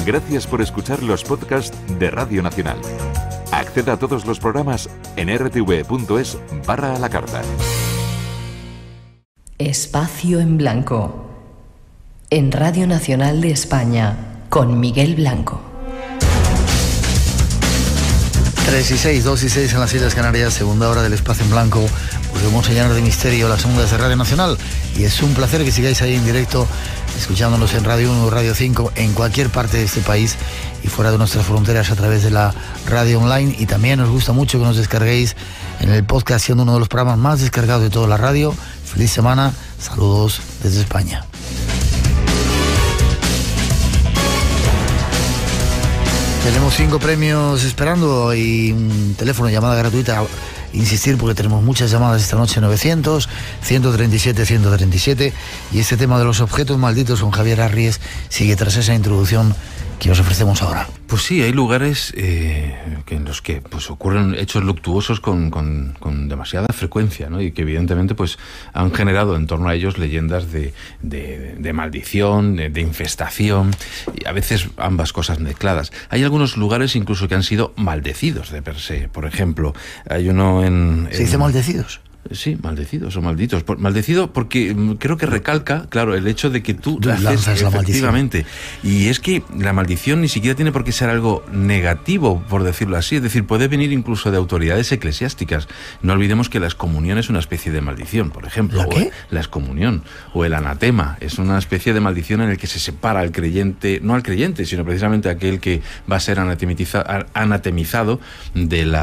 Gracias por escuchar los podcasts de Radio Nacional. Acceda a todos los programas en rtv.es/a la carta. Espacio en Blanco. En Radio Nacional de España, con Miguel Blanco. 3 y 6, 2 y 6 en las Islas Canarias, segunda hora del Espacio en Blanco. Volvemos a llenar de misterio las ondas de Radio Nacional y es un placer que sigáis ahí en directo, escuchándonos en Radio 1, Radio 5, en cualquier parte de este país y fuera de nuestras fronteras a través de la radio online. Y también nos gusta mucho que nos descarguéis en el podcast, siendo uno de los programas más descargados de toda la radio. Feliz semana, saludos desde España. Tenemos 5 premios esperando y un teléfono, llamada gratuita. Insistir porque tenemos muchas llamadas esta noche, 900-137-137. Y este tema de los objetos malditos con Javier Arries sigue tras esa introducción que os ofrecemos ahora. Pues sí, hay lugares en los que pues ocurren hechos luctuosos con demasiada frecuencia, ¿no? Y que evidentemente pues han generado en torno a ellos leyendas de maldición, de infestación, y a veces ambas cosas mezcladas. Hay algunos lugares incluso que han sido maldecidos de per se. Por ejemplo, hay uno ¿Se dice maldecidos? Sí, maldecidos o malditos. Maldecido porque creo que recalca, claro, el hecho de que tú lanzas la efectivamente. Y es que la maldición ni siquiera tiene por qué ser algo negativo, por decirlo así. Es decir, puede venir incluso de autoridades eclesiásticas. No olvidemos que la excomunión es una especie de maldición, por ejemplo. ¿La qué? La excomunión o el anatema es una especie de maldición en el que se separa al creyente, no al creyente, sino precisamente aquel que va a ser anatemizado del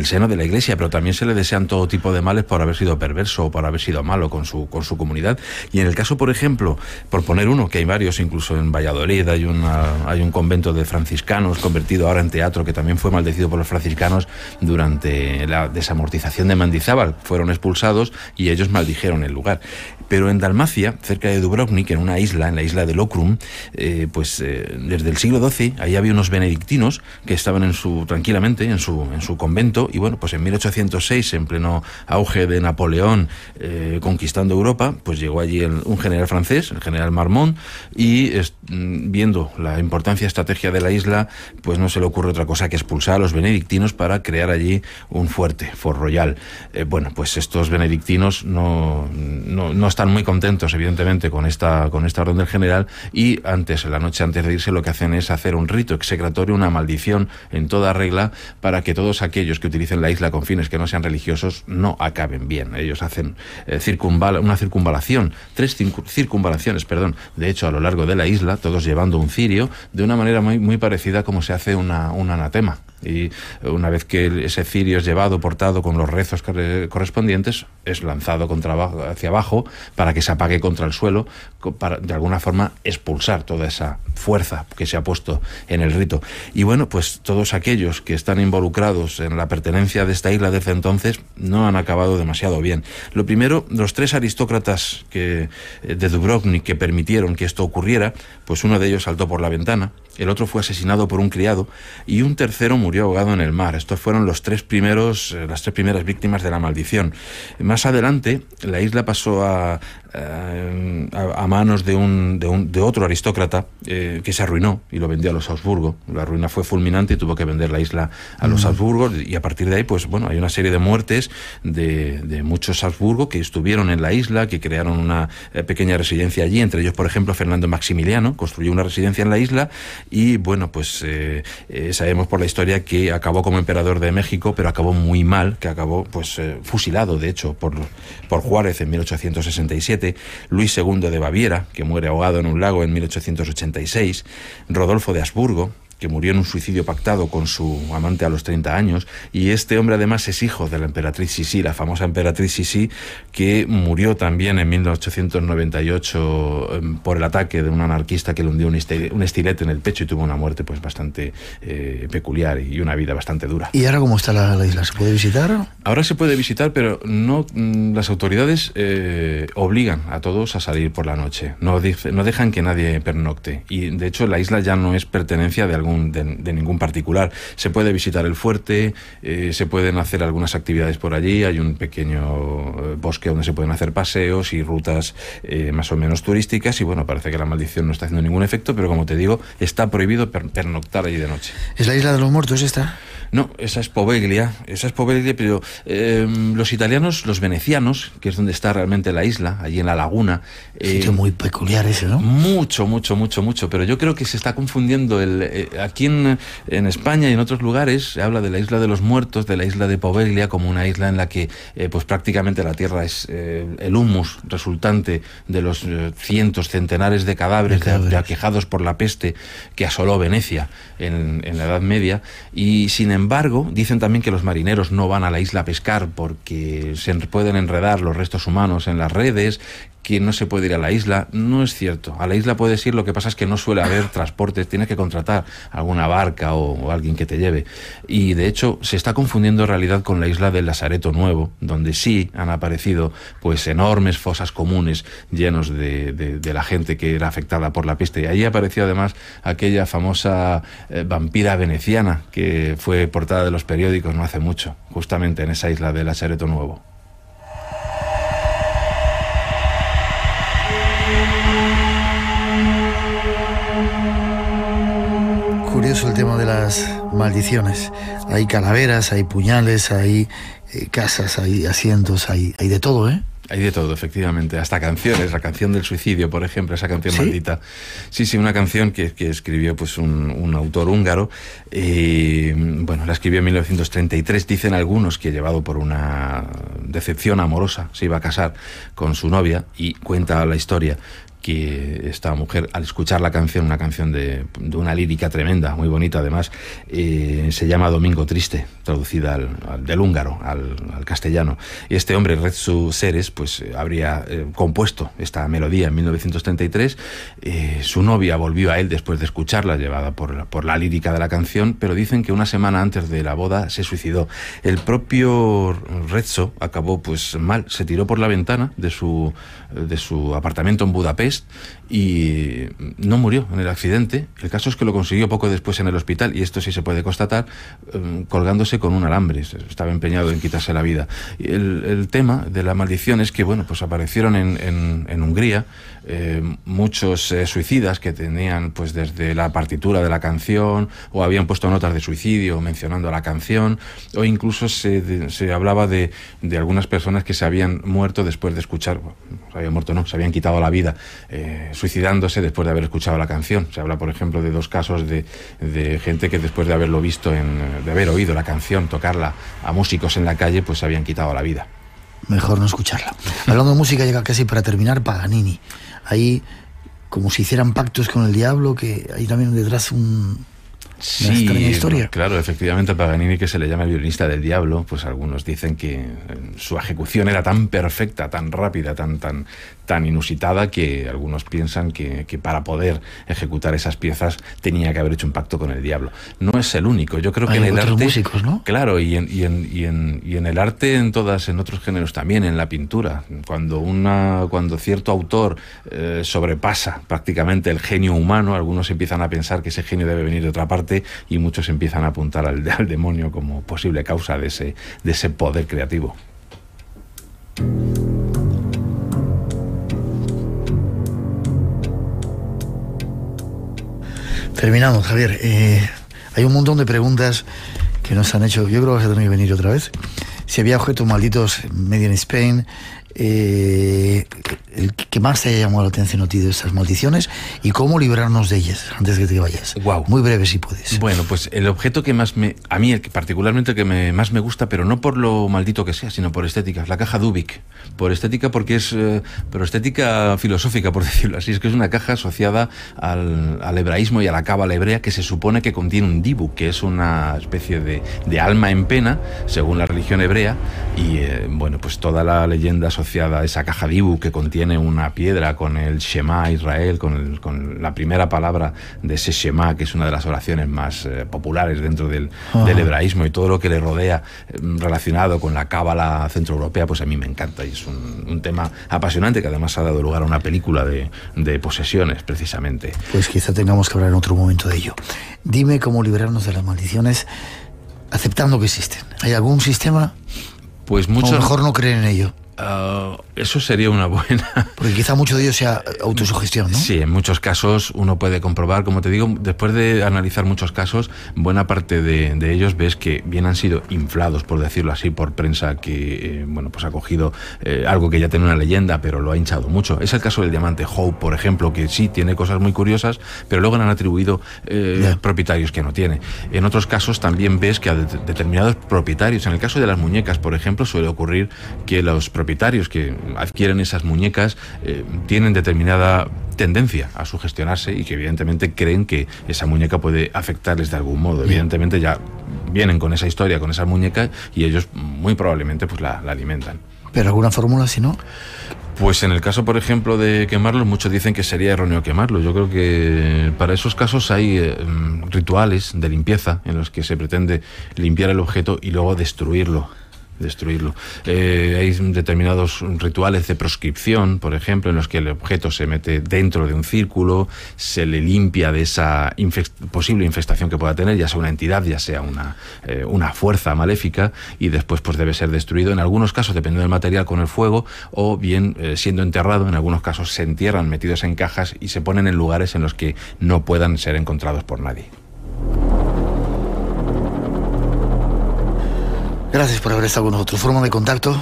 seno de la Iglesia, pero también se le desean todo tipo de males por haber sido perverso o por haber sido malo con su comunidad. Y en el caso, por ejemplo, por poner uno, que hay varios, incluso en Valladolid hay un convento de franciscanos convertido ahora en teatro, que también fue maldecido por los franciscanos durante la desamortización de Mendizábal. Fueron expulsados y ellos maldijeron el lugar. Pero en Dalmacia, cerca de Dubrovnik, en la isla de Lokrum, desde el siglo XII, ahí había unos benedictinos que estaban tranquilamente en su convento, y bueno, pues en 1806, en pleno auge de Napoleón conquistando Europa, pues llegó allí un general francés, el general Marmont, y viendo la importancia y estrategia de la isla, pues no se le ocurre otra cosa que expulsar a los benedictinos para crear allí un fuerte, Fort Royal. Bueno, pues estos benedictinos no están muy contentos, evidentemente, con esta orden del general, y la noche antes de irse, lo que hacen es hacer un rito execratorio, una maldición en toda regla, para que todos aquellos que utilicen la isla con fines que no sean religiosos no acaben bien. Ellos hacen una circunvalación, 3 circunvalaciones, de hecho, a lo largo de la isla, todos llevando un cirio, de una manera muy, muy parecida a como se hace un anatema. Y una vez que ese cirio es portado con los rezos correspondientes, es lanzado hacia abajo para que se apague contra el suelo, para de alguna forma expulsar toda esa fuerza que se ha puesto en el rito. Y bueno, pues todos aquellos que están involucrados en la pertenencia de esta isla desde entonces no han acabado demasiado bien. Lo primero, los 3 aristócratas de Dubrovnik que permitieron que esto ocurriera, pues uno de ellos saltó por la ventana, el otro fue asesinado por un criado y un tercero murió ahogado en el mar. Estos fueron las 3 primeras víctimas de la maldición. Más adelante, la isla pasó a manos de otro aristócrata que se arruinó y lo vendió a los Habsburgo. La ruina fue fulminante y tuvo que vender la isla a los Habsburgo, y a partir de ahí, pues bueno, hay una serie de muertes de muchos Habsburgo que estuvieron en la isla, que crearon una pequeña residencia allí, entre ellos, por ejemplo, Fernando Maximiliano construyó una residencia en la isla, y bueno, pues sabemos por la historia que acabó como emperador de México, pero acabó muy mal, que acabó fusilado, de hecho, por Juárez en 1867, Luis II de Baviera, que muere ahogado en un lago en 1886, Rodolfo de Habsburgo, que murió en un suicidio pactado con su amante a los 30 años, y este hombre además es hijo de la emperatriz Sisi, la famosa emperatriz Sisi, que murió también en 1898 por el ataque de un anarquista que le hundió un estilete en el pecho y tuvo una muerte pues bastante peculiar y una vida bastante dura. ¿Y ahora cómo está la isla? ¿Se puede visitar? Ahora se puede visitar, pero no, las autoridades obligan a todos a salir por la noche, no dejan que nadie pernocte, y de hecho la isla ya no es pertenencia de algún de ningún particular. Se puede visitar el fuerte, se pueden hacer algunas actividades por allí, hay un pequeño bosque donde se pueden hacer paseos y rutas más o menos turísticas, y bueno, parece que la maldición no está haciendo ningún efecto, pero como te digo, está prohibido pernoctar allí de noche. ¿Es la Isla de los Muertos esta? No, esa es Poveglia, pero los italianos, los venecianos, que es donde está realmente la isla, allí en la laguna... sitio muy peculiar ese, ¿no? Mucho, pero yo creo que se está confundiendo. Aquí en España y en otros lugares se habla de la Isla de los Muertos, de la isla de Poveglia, como una isla en la que pues prácticamente la tierra es el humus resultante de los cientos, centenares de cadáveres de aquejados por la peste que asoló Venecia en la Edad Media, y sin embargo dicen también que los marineros no van a la isla a pescar porque se pueden enredar los restos humanos en las redes, que no se puede ir a la isla. No es cierto, a la isla puedes ir, lo que pasa es que no suele haber transportes, tienes que contratar alguna barca o alguien que te lleve, y de hecho se está confundiendo en realidad con la isla del Lazareto Nuevo, donde sí han aparecido pues enormes fosas comunes llenos de la gente que era afectada por la peste, y ahí apareció además aquella famosa vampira veneciana que fue portada de los periódicos no hace mucho, justamente en esa isla del Lazareto Nuevo. Curioso el tema de las maldiciones. Hay calaveras, hay puñales, hay casas, hay asientos, hay de todo, ¿eh? Hay de todo, efectivamente, hasta canciones, la canción del suicidio, por ejemplo, esa canción ¿Sí? maldita. Sí, una canción que escribió pues un autor húngaro, bueno, la escribió en 1933, dicen algunos que llevado por una decepción amorosa, se iba a casar con su novia, y cuenta la historia que esta mujer, al escuchar la canción, una canción de una lírica tremenda, muy bonita además, se llama Domingo Triste, traducida del húngaro al castellano. Y este hombre, Retsu Seres, pues habría compuesto esta melodía en 1933. Su novia volvió a él después de escucharla, llevada por la lírica de la canción, pero dicen que una semana antes de la boda se suicidó. El propio Retsu acabó pues mal, se tiró por la ventana de su apartamento en Budapest y no murió en el accidente. El caso es que lo consiguió poco después en el hospital, y esto sí se puede constatar, colgándose con un alambre. Estaba empeñado en quitarse la vida. Y el tema de la maldición es que, bueno, pues aparecieron en Hungría muchos suicidas que tenían pues desde la partitura de la canción, o habían puesto notas de suicidio mencionando la canción, o incluso se hablaba de algunas personas que se habían muerto después de escuchar, se habían quitado la vida suicidándose después de haber escuchado la canción. Se habla, por ejemplo, de 2 casos de gente que después de haberlo visto, de haber oído la canción, tocarla a músicos en la calle, pues se habían quitado la vida. Mejor no escucharla. Hablando de música, llega casi para terminar Paganini. Ahí, como si hicieran pactos con el diablo, que hay también detrás una extraña historia. Claro, efectivamente, Paganini, que se le llama el violinista del diablo, pues algunos dicen que su ejecución era tan perfecta, tan rápida, tan inusitada, que algunos piensan que para poder ejecutar esas piezas tenía que haber hecho un pacto con el diablo. No es el único. Yo creo que hay en el otros arte, músicos, ¿no? Claro, y en el arte, en otros géneros también, en la pintura, cuando cierto autor sobrepasa prácticamente el genio humano, algunos empiezan a pensar que ese genio debe venir de otra parte, y muchos empiezan a apuntar al demonio como posible causa de ese poder creativo. Terminamos, Javier. Hay un montón de preguntas que nos han hecho. Yo creo que vas a tener que venir otra vez. Si había objetos malditos made in Spain, el que más te haya llamado la atención a ti de estas maldiciones, y cómo librarnos de ellas antes de que te vayas. Wow. Muy breve si puedes. Bueno, pues el objeto que más a mí particularmente el que más me gusta, pero no por lo maldito que sea, sino por estética, es la caja Dubik. Por estética, porque es pero estética filosófica, por decirlo así. Es que es una caja asociada al hebraísmo y a la cábala hebrea, que se supone que contiene un dibu, que es una especie de alma en pena, según la religión hebrea, y bueno, pues toda la leyenda asociada asociada a esa caja Dibu que contiene una piedra con el Shema Israel, con la primera palabra de ese Shema, que es una de las oraciones más populares dentro del hebraísmo, y todo lo que le rodea relacionado con la cábala centroeuropea, pues a mí me encanta, y es un tema apasionante que además ha dado lugar a una película de posesiones, precisamente. Pues quizá tengamos que hablar en otro momento de ello. Dime cómo librarnos de las maldiciones aceptando que existen. ¿Hay algún sistema? Pues muchos... O mejor no creer en ello. Eso sería una buena... Porque quizá mucho de ello sea autosugestión, ¿no? Sí, en muchos casos uno puede comprobar, como te digo, después de analizar muchos casos, buena parte de ellos ves que bien han sido inflados, por decirlo así, por prensa que pues ha cogido algo que ya tiene una leyenda, pero lo ha hinchado mucho. Es el caso del diamante Hope, por ejemplo, que sí tiene cosas muy curiosas, pero luego le han atribuido propietarios que no tiene. En otros casos también ves que a determinados propietarios, en el caso de las muñecas, por ejemplo, suele ocurrir que los propietarios que adquieren esas muñecas tienen determinada tendencia a sugestionarse y que evidentemente creen que esa muñeca puede afectarles de algún modo. Evidentemente ya vienen con esa historia, con esas muñecas, y ellos muy probablemente pues la alimentan. ¿Pero alguna fórmula, si no? Pues en el caso, por ejemplo, de quemarlos, muchos dicen que sería erróneo quemarlos. Yo creo que para esos casos hay rituales de limpieza en los que se pretende limpiar el objeto y luego destruirlo. Hay determinados rituales de proscripción, por ejemplo, en los que el objeto se mete dentro de un círculo, se le limpia de esa posible infestación que pueda tener, ya sea una entidad, ya sea una fuerza maléfica, y después pues debe ser destruido. En algunos casos, dependiendo del material, con el fuego, o bien siendo enterrado. En algunos casos se entierran metidos en cajas y se ponen en lugares en los que no puedan ser encontrados por nadie. Gracias por haber estado con nosotros. ¿Forma de contacto?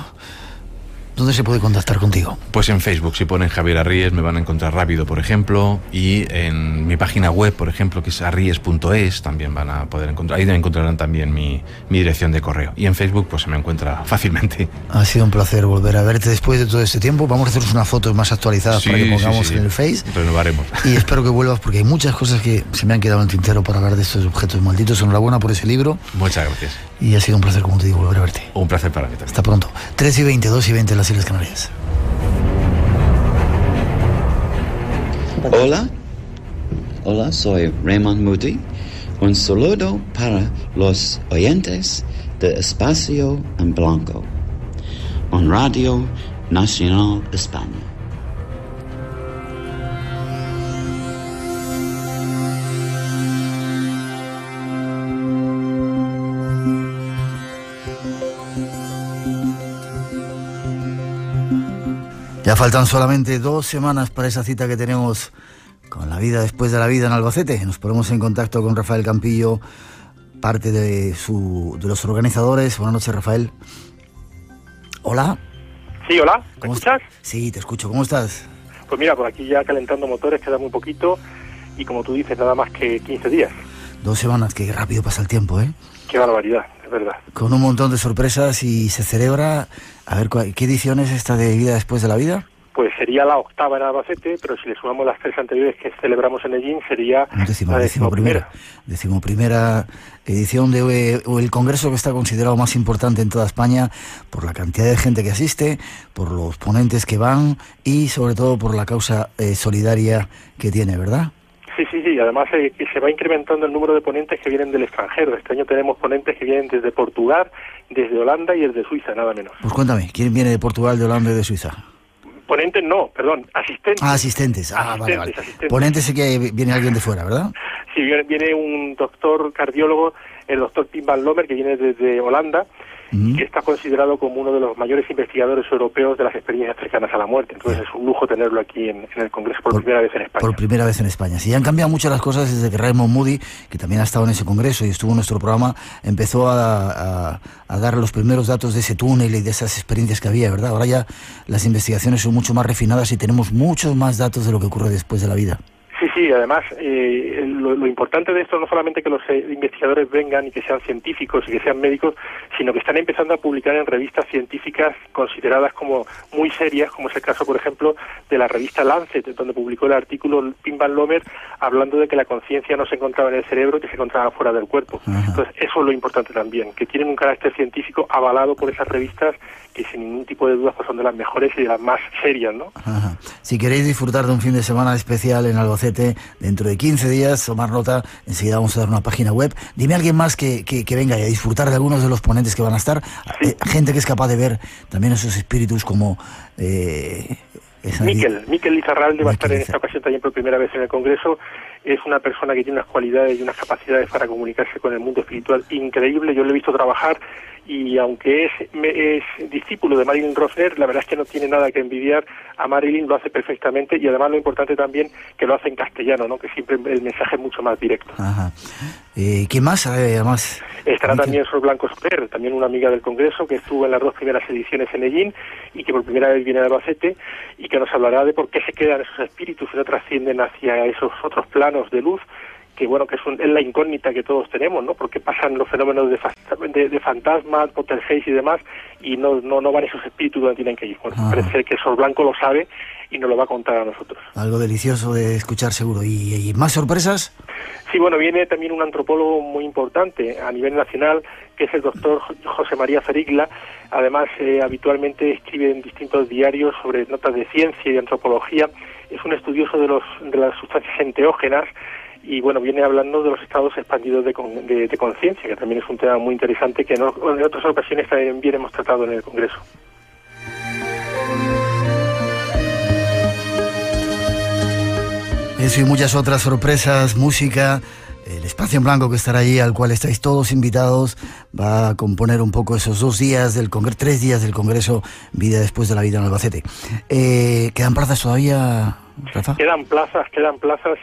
¿Dónde se puede contactar contigo? Pues en Facebook, si ponen Javier Arríes, me van a encontrar rápido, por ejemplo, y en mi página web, por ejemplo, que es arries.es, también van a poder encontrar, ahí encontrarán también mi dirección de correo. Y en Facebook, pues se me encuentra fácilmente. Ha sido un placer volver a verte después de todo este tiempo. Vamos a hacernos unas fotos más actualizadas para que pongamos en el Face. Renovaremos. Y espero que vuelvas, porque hay muchas cosas que se me han quedado en el tintero para hablar de estos objetos malditos. Enhorabuena por ese libro. Muchas gracias. Y ha sido un placer, como te digo, volver a verte. Un placer para mí también. Hasta pronto. 3:20, 2:20 en las Islas Canarias. Hola, soy Raymond Moody. Un saludo para los oyentes de Espacio en Blanco, en Radio Nacional España. Ya faltan solamente 2 semanas para esa cita que tenemos con la vida después de la vida en Albacete. Nos ponemos en contacto con Rafael Campillo, parte de los organizadores. Buenas noches, Rafael. Hola. Sí, hola. ¿Me escuchas? Sí, te escucho. ¿Cómo estás? Pues mira, por aquí ya calentando motores, queda muy poquito, y como tú dices, nada más que 15 días. 2 semanas, qué rápido pasa el tiempo, ¿eh? Qué barbaridad, es verdad. Con un montón de sorpresas, y se celebra... A ver, ¿qué edición es esta de Vida después de la vida? Pues sería la 8ª en Albacete, pero si le sumamos las 3 anteriores que celebramos en Ellín, sería la 11ª. 11ª edición de el congreso que está considerado más importante en toda España por la cantidad de gente que asiste, por los ponentes que van y sobre todo por la causa solidaria que tiene, ¿verdad? Sí, además que se va incrementando el número de ponentes que vienen del extranjero. Este año tenemos ponentes que vienen desde Portugal, desde Holanda y desde Suiza, nada menos. Pues cuéntame, ¿quién viene de Portugal, de Holanda y de Suiza? Ponentes no, perdón, asistentes. Asistentes. Vale. Asistentes. Ponentes sí que viene alguien de fuera, ¿verdad? Sí, viene un doctor cardiólogo, el doctor Pim van Lomer, que viene desde Holanda, que está considerado como uno de los mayores investigadores europeos de las experiencias cercanas a la muerte. Entonces es un lujo tenerlo aquí en el Congreso por primera vez en España. Por primera vez en España. Sí, han cambiado muchas las cosas desde que Raymond Moody, que también ha estado en ese Congreso y estuvo en nuestro programa, empezó a dar los primeros datos de ese túnel y de esas experiencias que había, ¿verdad? Ahora ya las investigaciones son mucho más refinadas y tenemos muchos más datos de lo que ocurre después de la vida. Sí, además lo importante de esto no solamente que los investigadores vengan y que sean científicos y que sean médicos, sino que están empezando a publicar en revistas científicas consideradas como muy serias, como es el caso, por ejemplo, de la revista Lancet, donde publicó el artículo Pim Van Lommert hablando de que la conciencia no se encontraba en el cerebro, que se encontraba fuera del cuerpo. Ajá. Entonces, eso es lo importante también, que tienen un carácter científico avalado por esas revistas que sin ningún tipo de dudas pues son de las mejores y de las más serias, ¿no? Ajá. Si queréis disfrutar de un fin de semana especial en Albacete, dentro de 15 días, tomar nota, enseguida vamos a dar una página web. Dime a alguien más que venga y a disfrutar de algunos de los ponentes que van a estar, sí. Gente que es capaz de ver también esos espíritus como... Miquel Lizarralde va a estar en esta ocasión también por primera vez en el Congreso. Es una persona que tiene unas cualidades y unas capacidades para comunicarse con el mundo espiritual increíble. Yo lo he visto trabajar y aunque es discípulo de Marilyn Rosner, la verdad es que no tiene nada que envidiar a Marilyn, lo hace perfectamente y además lo importante también que lo hace en castellano, ¿no? Que siempre el mensaje es mucho más directo. Ajá. ¿Quién más? Además estará también Sor Blanco Soler, también una amiga del Congreso que estuvo en las 2 primeras ediciones en Ellín y que por primera vez viene a Albacete y que nos hablará de por qué se quedan esos espíritus y no trascienden hacia esos otros planos de luz, que bueno, que es la incógnita que todos tenemos, ¿no? Porque pasan los fenómenos de fantasmas, poltergeist y demás, y no van esos espíritus donde tienen que ir. Bueno, parece que Sor Blanco lo sabe y nos lo va a contar a nosotros. Algo delicioso de escuchar seguro. ¿Y más sorpresas? Sí, bueno, viene también un antropólogo muy importante a nivel nacional, que es el doctor José María Ferigla. Además, habitualmente escribe en distintos diarios sobre notas de ciencia y antropología. Es un estudioso de las sustancias enteógenas y, bueno, viene hablando de los estados expandidos de conciencia, que también es un tema muy interesante que en otras ocasiones también hemos tratado en el Congreso. Eso y muchas otras sorpresas, música, el espacio en blanco que estará allí, al cual estáis todos invitados, va a componer un poco esos 2 días del Congreso, 3 días del Congreso Vida después de la vida en Albacete. ¿Quedan plazas todavía, Rafa? Quedan plazas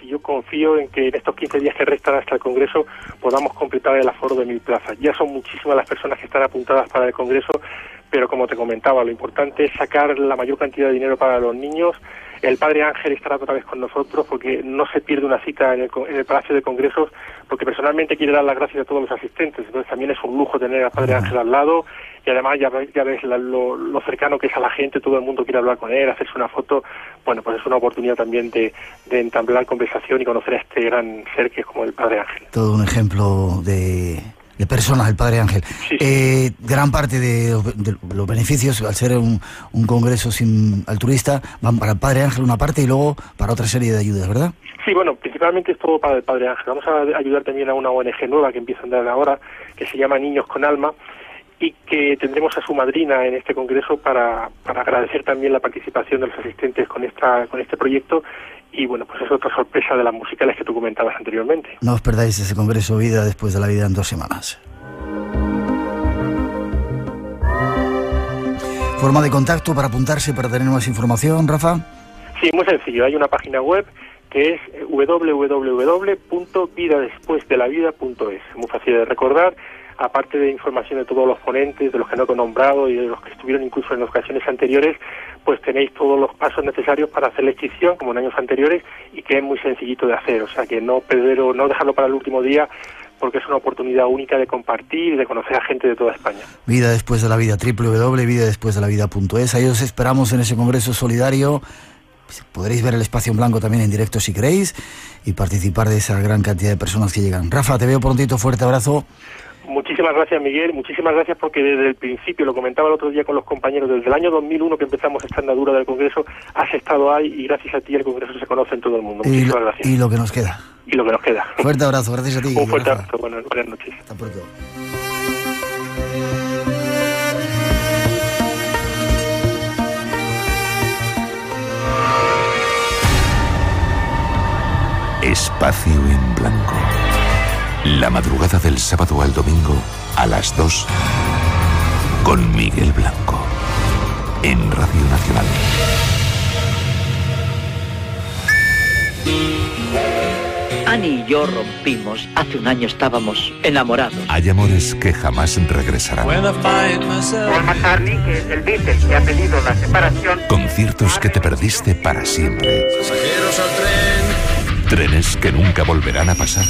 y yo confío en que en estos 15 días que restan hasta el Congreso podamos completar el aforo de 1000 plazas. Ya son muchísimas las personas que están apuntadas para el Congreso, pero como te comentaba, lo importante es sacar la mayor cantidad de dinero para los niños. El Padre Ángel estará otra vez con nosotros porque no se pierde una cita en el Palacio de Congresos, porque personalmente quiere dar las gracias a todos los asistentes. Entonces también es un lujo tener al Padre Ángel al lado y además ya ves lo cercano que es a la gente, todo el mundo quiere hablar con él, hacerse una foto. Bueno, pues es una oportunidad también de entablar conversación y conocer a este gran ser que es como el Padre Ángel. Todo un ejemplo de personas, el Padre Ángel. Sí. Gran parte de los beneficios, al ser un congreso altruista, van para el Padre Ángel una parte y luego para otra serie de ayudas, ¿verdad? Sí, bueno, principalmente es todo para el Padre Ángel. Vamos a ayudar también a una ONG nueva que empieza a andar ahora, que se llama Niños con Alma, y que tendremos a su madrina en este congreso para agradecer también la participación de los asistentes con este proyecto. Y bueno, pues es otra sorpresa de las musicales que tú comentabas anteriormente. No os perdáis ese Congreso Vida después de la vida en 2 semanas. ¿Forma de contacto para apuntarse, para tener más información, Rafa? Sí, muy sencillo. Hay una página web que es www.vidadespuesdelavida.es. Muy fácil de recordar. Aparte de información de todos los ponentes, de los que no he nombrado y de los que estuvieron incluso en ocasiones anteriores, pues tenéis todos los pasos necesarios para hacer la inscripción, como en años anteriores, y que es muy sencillito de hacer. O sea, que no dejarlo para el último día, porque es una oportunidad única de compartir y de conocer a gente de toda España. Vida después de la vida, www.vidadespuesdelavida.es. Ahí os esperamos en ese Congreso Solidario. Podréis ver el espacio en blanco también en directo si queréis y participar de esa gran cantidad de personas que llegan. Rafa, te veo prontito, fuerte abrazo. Muchísimas gracias, Miguel, muchísimas gracias porque desde el principio, lo comentaba el otro día con los compañeros, desde el año 2001 que empezamos esta andadura del Congreso, has estado ahí y gracias a ti el Congreso se conoce en todo el mundo. Muchísimas gracias. Y lo que nos queda. Fuerte abrazo, gracias a ti. Un fuerte abrazo, buenas noches. Hasta pronto. Espacio en blanco. La madrugada del sábado al domingo a las 2 con Miguel Blanco en Radio Nacional. Annie y yo rompimos. Hace un año estábamos enamorados. Hay amores que jamás regresarán. Paul McCartney, que es el Beatle, que ha pedido la separación. Conciertos que te perdiste para siempre. Pasajeros al tren Trenes que nunca volverán a pasar.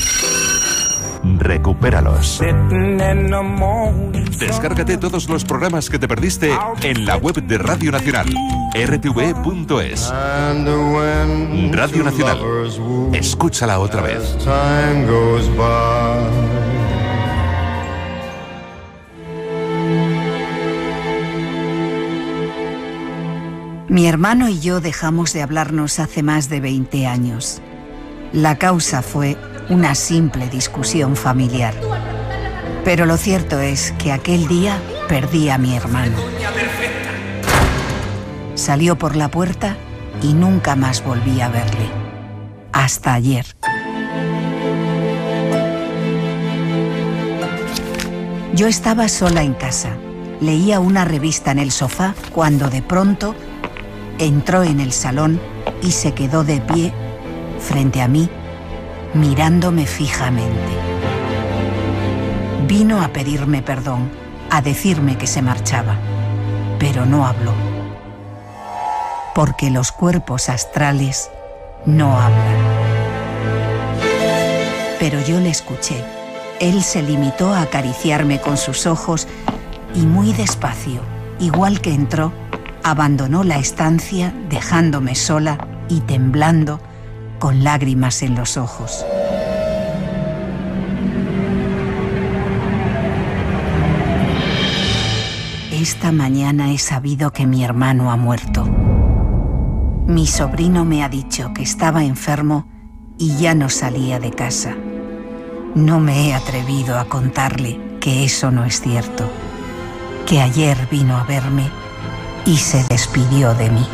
Recupéralos. Descárgate todos los programas que te perdiste en la web de Radio Nacional, rtve.es. Radio Nacional. Escúchala otra vez. Mi hermano y yo dejamos de hablarnos hace más de 20 años. La causa fue una simple discusión familiar. Pero lo cierto es que aquel día perdí a mi hermano. Salió por la puerta y nunca más volví a verle. Hasta ayer. Yo estaba sola en casa. Leía una revista en el sofá cuando de pronto entró en el salón y se quedó de pie frente a mí, mirándome fijamente. Vino a pedirme perdón, a decirme que se marchaba, pero no habló. Porque los cuerpos astrales no hablan. Pero yo le escuché. Él se limitó a acariciarme con sus ojos y muy despacio, igual que entró, abandonó la estancia dejándome sola y temblando con lágrimas en los ojos. Esta mañana he sabido que mi hermano ha muerto. Mi sobrino me ha dicho que estaba enfermo y ya no salía de casa. No me he atrevido a contarle que eso no es cierto, que ayer vino a verme y se despidió de mí.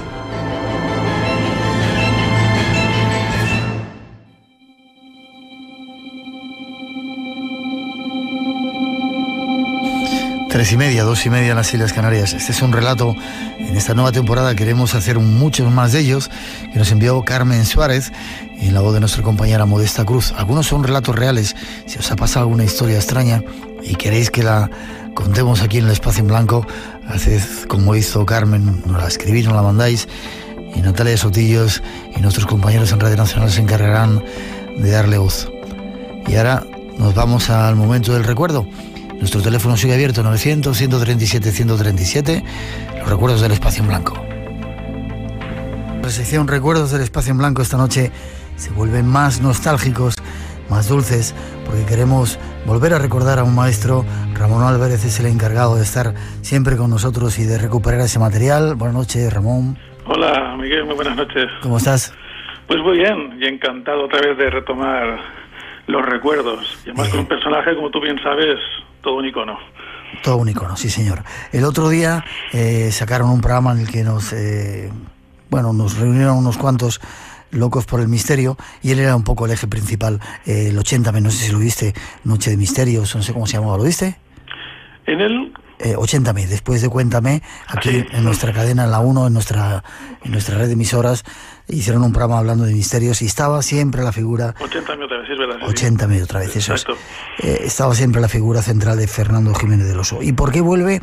Tres y media, 2:30 en las Islas Canarias. Este es un relato. En esta nueva temporada queremos hacer muchos más de ellos, que nos envió Carmen Suárez en la voz de nuestra compañera Modesta Cruz. Algunos son relatos reales. Si os ha pasado alguna historia extraña y queréis que la contemos aquí en el Espacio en Blanco, haced como hizo Carmen, nos la escribís, nos la mandáis, y Natalia Sotillos y nuestros compañeros en Radio Nacional se encargarán de darle voz. Y ahora nos vamos al momento del recuerdo. Nuestro teléfono sigue abierto, 900-137-137, los recuerdos del Espacio en Blanco. La sección Recuerdos del Espacio en Blanco esta noche se vuelven más nostálgicos, más dulces, porque queremos volver a recordar a un maestro. Ramón Álvarez es el encargado de estar siempre con nosotros y de recuperar ese material. Buenas noches, Ramón. Hola, Miguel, muy buenas noches. ¿Cómo estás? Pues muy bien, y encantado otra vez de retomar los recuerdos. Y además con un personaje, como tú bien sabes, todo un icono. Todo un icono, sí señor. El otro día sacaron un programa en el que nos reunieron unos cuantos locos por el misterio, y él era un poco el eje principal. El 80, no sé si lo viste, Noche de Misterios, no sé cómo se llamaba, ¿lo viste? En el 80.000, después de Cuéntame, aquí en nuestra cadena, en la 1, en nuestra red de emisoras, hicieron un programa hablando de misterios y estaba siempre la figura... 80.000 otra vez, es verdad. 80.000 otra vez, eso exacto. Estaba siempre la figura central de Fernando Jiménez del Oso. ¿Y por qué vuelve?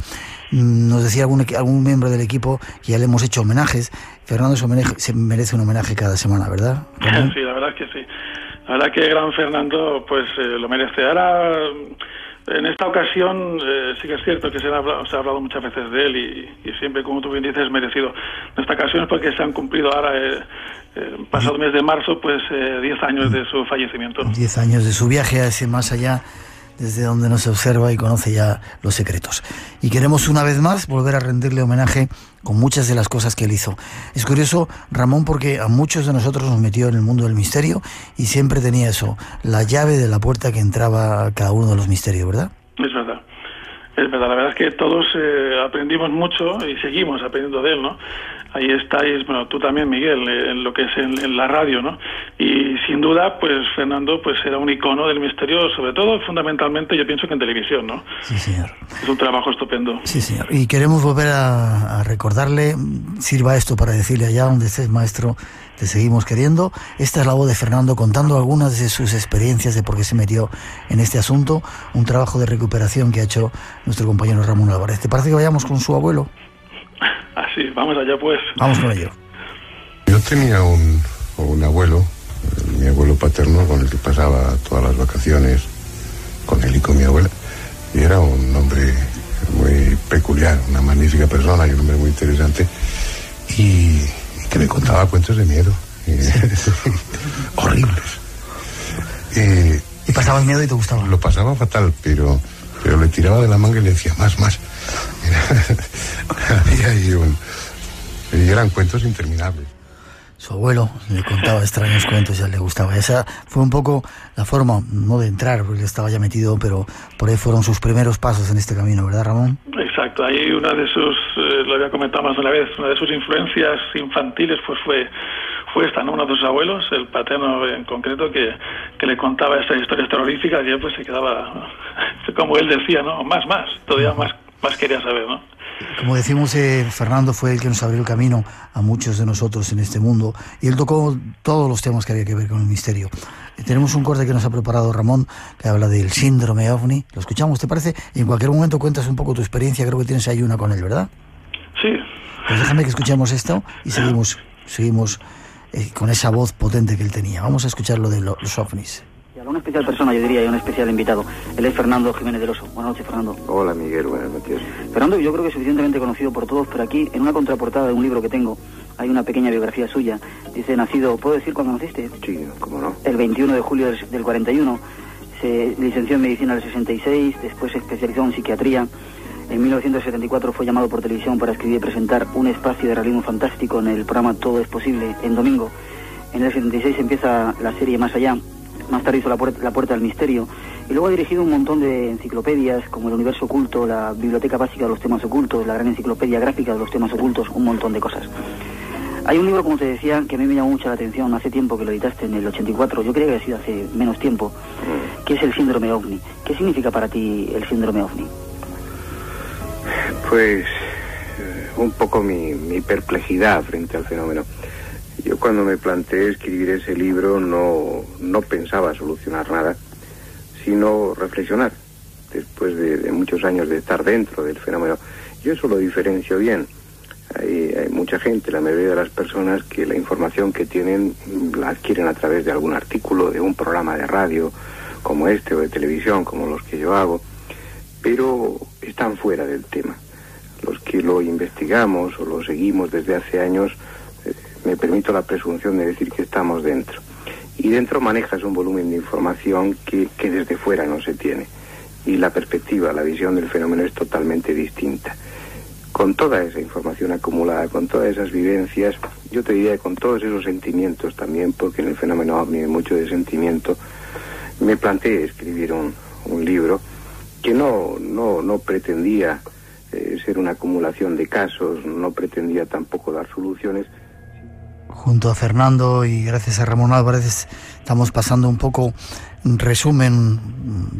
Nos decía algún miembro del equipo que ya le hemos hecho homenajes. Fernando se merece un homenaje cada semana, ¿verdad? Sí, la verdad es que sí. La verdad que gran Fernando pues lo merece. Ahora... En esta ocasión sí que es cierto que se ha hablado muchas veces de él y siempre, como tú bien dices, merecido. En esta ocasión es porque se han cumplido ahora, pasado mes de marzo, pues 10 años de su fallecimiento, ¿no? 10 años de su viaje a ese más allá, desde donde nos observa y conoce ya los secretos. Y queremos una vez más volver a rendirle homenaje con muchas de las cosas que él hizo. Es curioso, Ramón, porque a muchos de nosotros nos metió en el mundo del misterio y siempre tenía eso, la llave de la puerta que entraba a cada uno de los misterios, ¿verdad? Es verdad. Es verdad, la verdad es que todos aprendimos mucho y seguimos aprendiendo de él, ¿no? Ahí estáis, bueno, tú también, Miguel, en lo que es en la radio, ¿no? Y sin duda, pues Fernando pues era un icono del misterio, sobre todo, fundamentalmente, yo pienso que en televisión, ¿no? Sí, señor. Es un trabajo estupendo. Sí, señor. Y queremos volver a recordarle, sirva esto para decirle allá donde estés, maestro, te seguimos queriendo. Esta es la voz de Fernando contando algunas de sus experiencias de por qué se metió en este asunto, un trabajo de recuperación que ha hecho nuestro compañero Ramón Álvarez. ¿Te parece que vayamos con su abuelo? Así, vamos allá pues. Vamos con ello. Yo tenía un abuelo, mi abuelo paterno, con el que pasaba todas las vacaciones, con él y con mi abuela. Y era un hombre muy peculiar, una magnífica persona y un hombre muy interesante, y que me contaba cuentos de miedo. Horribles. ¿Y pasabas miedo y te gustaba? Lo pasaba fatal, pero le tiraba de la manga y le decía más. Y eran cuentos interminables. Su abuelo le contaba extraños cuentos, ya le gustaba. Esa fue un poco la forma, no de entrar, porque él estaba ya metido, pero por ahí fueron sus primeros pasos en este camino, ¿verdad, Ramón? Exacto, ahí una de sus, lo había comentado más de una vez, una de sus influencias infantiles pues fue esta, ¿no? Uno de sus abuelos, el paterno en concreto, que le contaba estas historias terroríficas, y él pues se quedaba, como él decía, ¿no? Más, todavía más quería saber, ¿no? Como decimos, Fernando fue el que nos abrió el camino a muchos de nosotros en este mundo, y él tocó todos los temas que había que ver con el misterio. Tenemos un corte que nos ha preparado Ramón, que habla del síndrome OVNI. Lo escuchamos, ¿te parece? Y en cualquier momento cuentas un poco tu experiencia, creo que tienes ahí una con él, ¿verdad? Sí. Pues déjame que escuchemos esto y seguimos con esa voz potente que él tenía. Vamos a escuchar lo de los OVNIs. Una especial persona, yo diría, y un especial invitado. Él es Fernando Jiménez del Oso. Buenas noches, Fernando. Hola, Miguel, buenas noches. Fernando, yo creo que es suficientemente conocido por todos, pero aquí, en una contraportada de un libro que tengo, hay una pequeña biografía suya. Dice, nacido, ¿puedo decir cuándo naciste? Sí, cómo no. El 21 de julio del 41. Se licenció en Medicina en el 66, después se especializó en Psiquiatría. En 1974 fue llamado por televisión para escribir y presentar un espacio de realismo fantástico en el programa Todo es Posible, en domingo. En el 76 empieza la serie Más Allá. Más tarde hizo La Puerta al Misterio, y luego ha dirigido un montón de enciclopedias como El Universo Oculto, la Biblioteca Básica de los Temas Ocultos, la Gran Enciclopedia Gráfica de los Temas Ocultos, un montón de cosas. Hay un libro, como te decía, que a mí me llamó mucho la atención hace tiempo, que lo editaste en el 84, yo creía que había sido hace menos tiempo, que es el síndrome OVNI. ¿Qué significa para ti el síndrome OVNI? Pues un poco mi perplejidad frente al fenómeno. Yo cuando me planteé escribir ese libro no pensaba solucionar nada, sino reflexionar, después de muchos años de estar dentro del fenómeno. Yo eso lo diferencio bien. Hay mucha gente, la mayoría de las personas, que la información que tienen la adquieren a través de algún artículo, de un programa de radio como este, o de televisión como los que yo hago, pero están fuera del tema. Los que lo investigamos o lo seguimos desde hace años, me permito la presunción de decir que estamos dentro. Y dentro manejas un volumen de información que desde fuera no se tiene. Y la perspectiva, la visión del fenómeno es totalmente distinta. Con toda esa información acumulada, con todas esas vivencias, yo te diría que con todos esos sentimientos también, porque en el fenómeno OVNI hay mucho de sentimiento, me planteé escribir un libro que no pretendía ser una acumulación de casos, no pretendía tampoco dar soluciones. Junto a Fernando y gracias a Ramón Álvarez estamos pasando un poco un resumen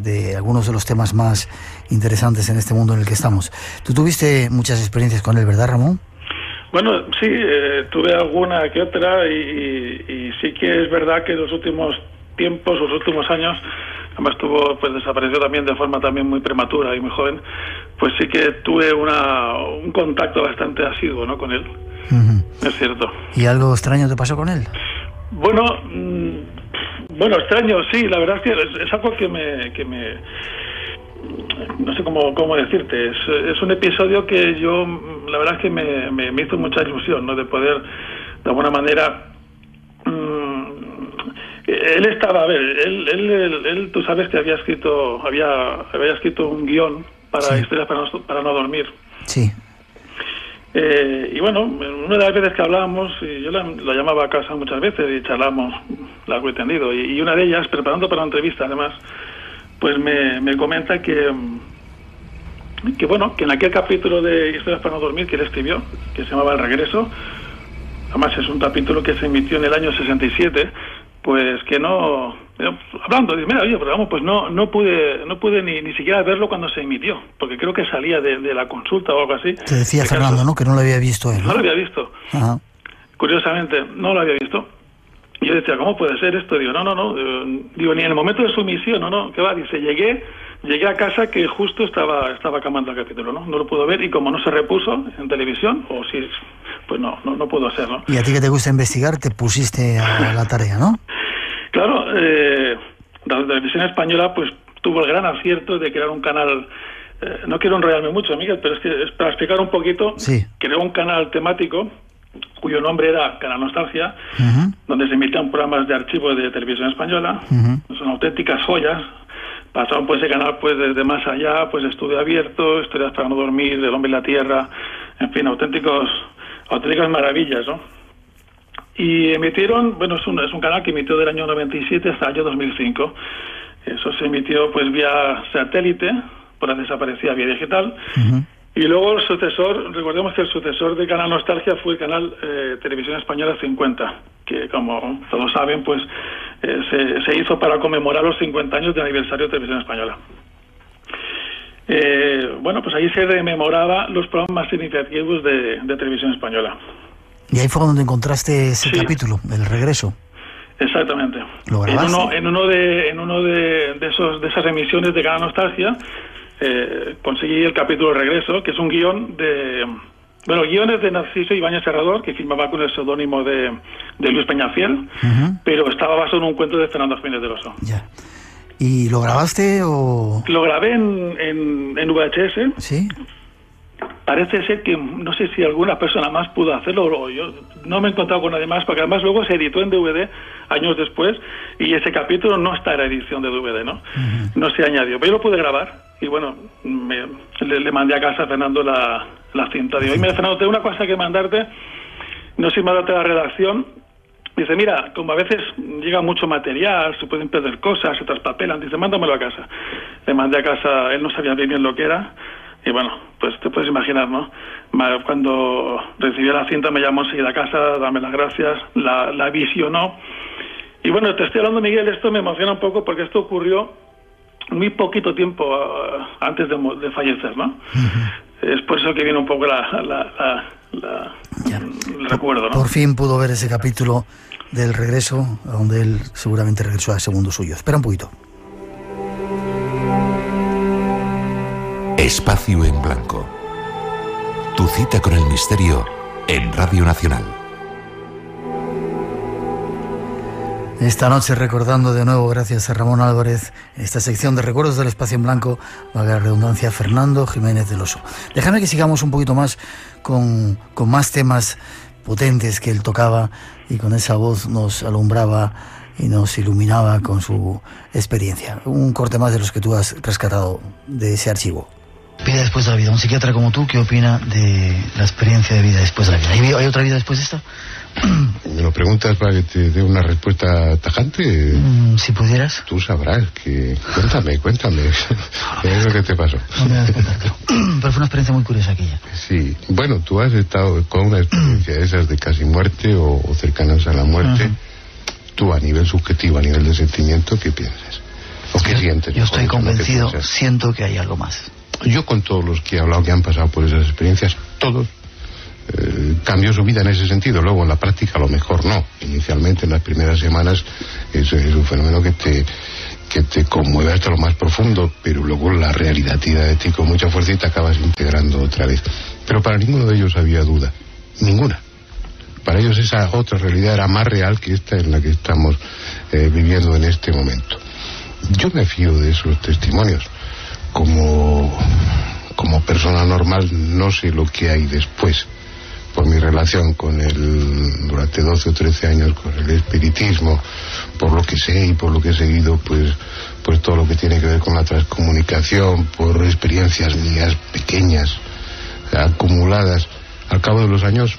de algunos de los temas más interesantes en este mundo en el que estamos. Tú tuviste muchas experiencias con él, ¿verdad, Ramón? Bueno, sí, tuve alguna que otra y sí que es verdad que en los últimos tiempos, los últimos años, además desapareció también de forma también muy prematura y muy joven, pues sí que tuve un contacto bastante asiduo, ¿no?, con él. Es cierto. ¿Y algo extraño te pasó con él? Bueno, extraño, sí, la verdad es que es algo que me no sé cómo decirte, es un episodio que yo, la verdad es que me hizo mucha ilusión, ¿no?, de poder, de alguna manera, él estaba, a ver, él tú sabes que había escrito un guión para sí. Historias para no dormir. Sí. Y bueno, una de las veces que hablábamos, y yo la llamaba a casa muchas veces y charlábamos largo y tendido, y una de ellas, preparando para una entrevista además, pues me comenta que bueno, que en aquel capítulo de Historias para no dormir que él escribió, que se llamaba El Regreso, además es un capítulo que se emitió en el año 67, pues que no, hablando, dice, mira, oye, pero vamos, pues no pude ni siquiera verlo cuando se emitió, porque creo que salía de la consulta o algo así. Te decía Fernando, ¿no?, que no lo había visto él. No lo había visto. Ajá. Curiosamente, no lo había visto. Y yo decía, ¿cómo puede ser esto? Digo, no. Digo, ni en el momento de su emisión, no, ¿qué va? Dice, llegué a casa que justo estaba acabando el capítulo, ¿no? No lo pudo ver y como no se repuso en televisión, o si, pues no pudo ser, ¿no? Y a ti que te gusta investigar, te pusiste a la tarea, ¿no? Claro, la televisión española pues tuvo el gran acierto de crear un canal, no quiero enrollarme mucho, Miguel, pero es que es para explicar un poquito, creó un canal temático cuyo nombre era Canal Nostalgia, donde se emitían programas de archivo de televisión española, son auténticas joyas. Pasaron por ese canal pues desde Más Allá, pues Estudio Abierto, Historias para no dormir, El hombre y la tierra, en fin, auténticas maravillas, ¿no? Y emitieron, bueno, es un canal que emitió del año 97 hasta el año 2005. Eso se emitió pues vía satélite, por la desaparecida vía digital. Y luego el sucesor, recordemos que el sucesor de Canal Nostalgia fue el canal Televisión Española 50, que como todos saben, pues se hizo para conmemorar los 50 años de aniversario de Televisión Española. Bueno, pues ahí se rememoraba los programas más significativos de Televisión Española. Y ahí fue donde encontraste ese capítulo, El Regreso. Exactamente. ¿Lo grabaste? En uno de esas emisiones de Canal Nostalgia conseguí el capítulo Regreso, que es un guión guiones de Narciso Ibáñez Serrador, que firmaba con el seudónimo de Luis Peñafiel, pero estaba basado en un cuento de Fernando Jiménez del Oso. Ya. ¿Y lo grabaste o...? Lo grabé en VHS. ¿Sí? Parece ser que, no sé si alguna persona más pudo hacerlo, o yo no me he encontrado con nadie más, porque además luego se editó en DVD años después, y ese capítulo no está en la edición de DVD, ¿no? No se añadió, pero yo lo pude grabar, y bueno, le mandé a casa a Fernando la cinta. Digo, mira, Fernando, tengo una cosa que mandarte, no sé si mandarte a la redacción. Dice, mira, como a veces llega mucho material, se pueden perder cosas, se traspapelan, dice, mándamelo a casa. Le mandé a casa, él no sabía bien lo que era, y bueno, pues te puedes imaginar, ¿no? Cuando recibió la cinta me llamó enseguida a casa, dame las gracias, la visionó. Y bueno, te estoy hablando, Miguel, esto me emociona un poco porque esto ocurrió muy poquito tiempo antes de fallecer, ¿no? Es por eso que viene un poco el recuerdo, ¿no? Por fin pudo ver ese capítulo del Regreso, donde él seguramente regresó a segundo suyo. Espera un poquito. Espacio en Blanco. Tu cita con el misterio en Radio Nacional. Esta noche recordando de nuevo, gracias a Ramón Álvarez, esta sección de recuerdos del Espacio en Blanco, valga la redundancia, Fernando Jiménez del Oso. Déjame que sigamos un poquito más con más temas potentes que él tocaba y con esa voz nos alumbraba y nos iluminaba con su experiencia. Un corte más de los que tú has rescatado de ese archivo. Vida después de la vida. Un psiquiatra como tú, ¿qué opina de la experiencia de vida después de la vida? ¿Hay otra vida después de esta? ¿Me lo preguntas para que te dé una respuesta tajante? Si pudieras. Tú sabrás que... Cuéntame. ¿Qué es lo que te pasó? No me das cuenta, pero fue una experiencia muy curiosa aquella. Sí. Bueno, tú has estado con una experiencia de esas de casi muerte o cercanas a la muerte. Tú, a nivel subjetivo, a nivel de sentimiento, ¿qué piensas? ¿O qué sientes? Yo estoy convencido, siento que hay algo más. Yo con todos los que he hablado que han pasado por esas experiencias, todos cambió su vida en ese sentido. Luego en la práctica a lo mejor no. Inicialmente en las primeras semanas es un fenómeno que te conmueve hasta lo más profundo, pero luego la realidad tira de ti con mucha fuerza y te acabas integrando otra vez. Pero para ninguno de ellos había duda, ninguna. Para ellos esa otra realidad era más real que esta en la que estamos viviendo en este momento. Yo me fío de esos testimonios. Como persona normal no sé lo que hay después, por mi relación con durante 12 o 13 años con el espiritismo, por lo que sé y por lo que he seguido, pues todo lo que tiene que ver con la transcomunicación, por experiencias mías pequeñas, acumuladas. Al cabo de los años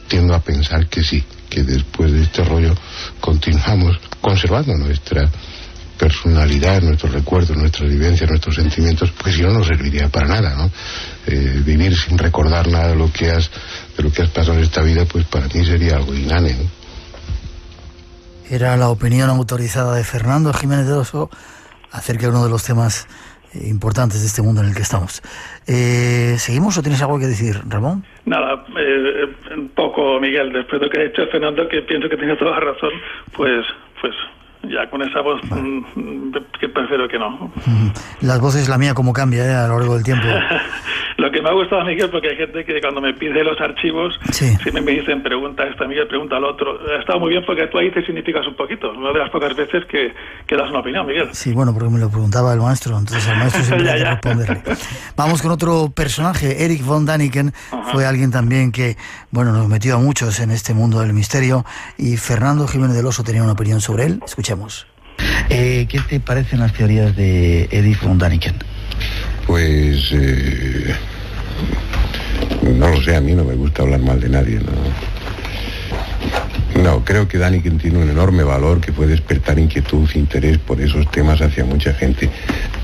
tiendo a pensar que sí, que después de este rollo continuamos conservando nuestra personalidad, nuestros recuerdos, nuestras vivencias, nuestros sentimientos, pues si no nos serviría para nada, ¿no? Vivir sin recordar nada de lo que has pasado en esta vida, pues para mí sería algo inane, ¿no? Era la opinión autorizada de Fernando Jiménez del Oso acerca de uno de los temas importantes de este mundo en el que estamos. ¿Seguimos o tienes algo que decir, Ramón? Nada, un poco, Miguel, después de lo que ha dicho Fernando, que pienso que tiene toda la razón, pues ya con esa voz que prefiero que no. Las voces, la mía, cómo cambia a lo largo del tiempo. Lo Lo que me ha gustado, Miguel, porque hay gente que cuando me pide los archivos, siempre me dicen, pregunta esta, Miguel, pregunta al otro. Ha estado muy bien porque tú ahí te significas un poquito. Una de las pocas veces que das una opinión, Miguel. Sí, bueno, porque me lo preguntaba el maestro, entonces al maestro siempre hay que responderle. Vamos con otro personaje. Erich von Däniken fue alguien también que, bueno, nos metió a muchos en este mundo del misterio, y Fernando Jiménez del Oso tenía una opinión sobre él. Escuchemos. ¿Qué te parecen las teorías de Erich von Däniken? Pues no lo sé, a mí no me gusta hablar mal de nadie, no, creo que Däniken tiene un enorme valor que puede despertar inquietud, interés por esos temas hacia mucha gente,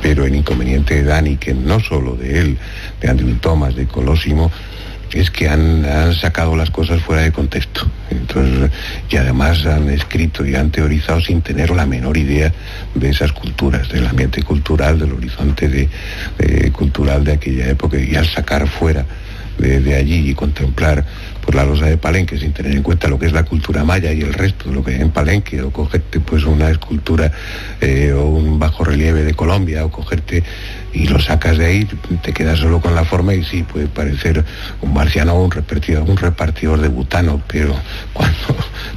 pero el inconveniente de Däniken, no solo de él, de Andrew Thomas, de Colosimo, es que han sacado las cosas fuera de contexto. Entonces, y además han escrito y han teorizado sin tener la menor idea de esas culturas, del ambiente cultural, del horizonte cultural de aquella época, y al sacar fuera de allí y contemplar pues la losa de Palenque sin tener en cuenta lo que es la cultura maya y el resto de lo que hay en Palenque, o cogerte pues una escultura o un bajorrelieve de Colombia, o cogerte y lo sacas de ahí, te quedas solo con la forma, y sí, puede parecer un marciano o un repartidor de butano, pero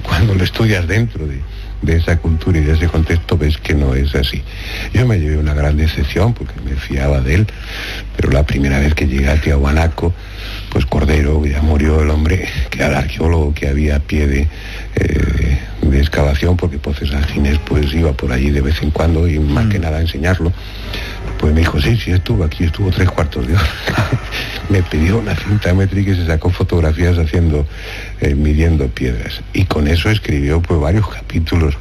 cuando lo estudias dentro de esa cultura y de ese contexto, ves que no es así. Yo me llevé una gran decepción porque me fiaba de él, pero la primera vez que llegué a Tiahuanaco, pues Cordero, ya murió el hombre, que era el arqueólogo que había a pie de excavación, porque Poces San Ginés pues iba por allí de vez en cuando, y más que nada a enseñarlo, pues me dijo, sí, estuvo aquí, estuvo 3/4 de hora. Me pidió una cinta métrica y se sacó fotografías midiendo piedras, y con eso escribió pues varios capítulos.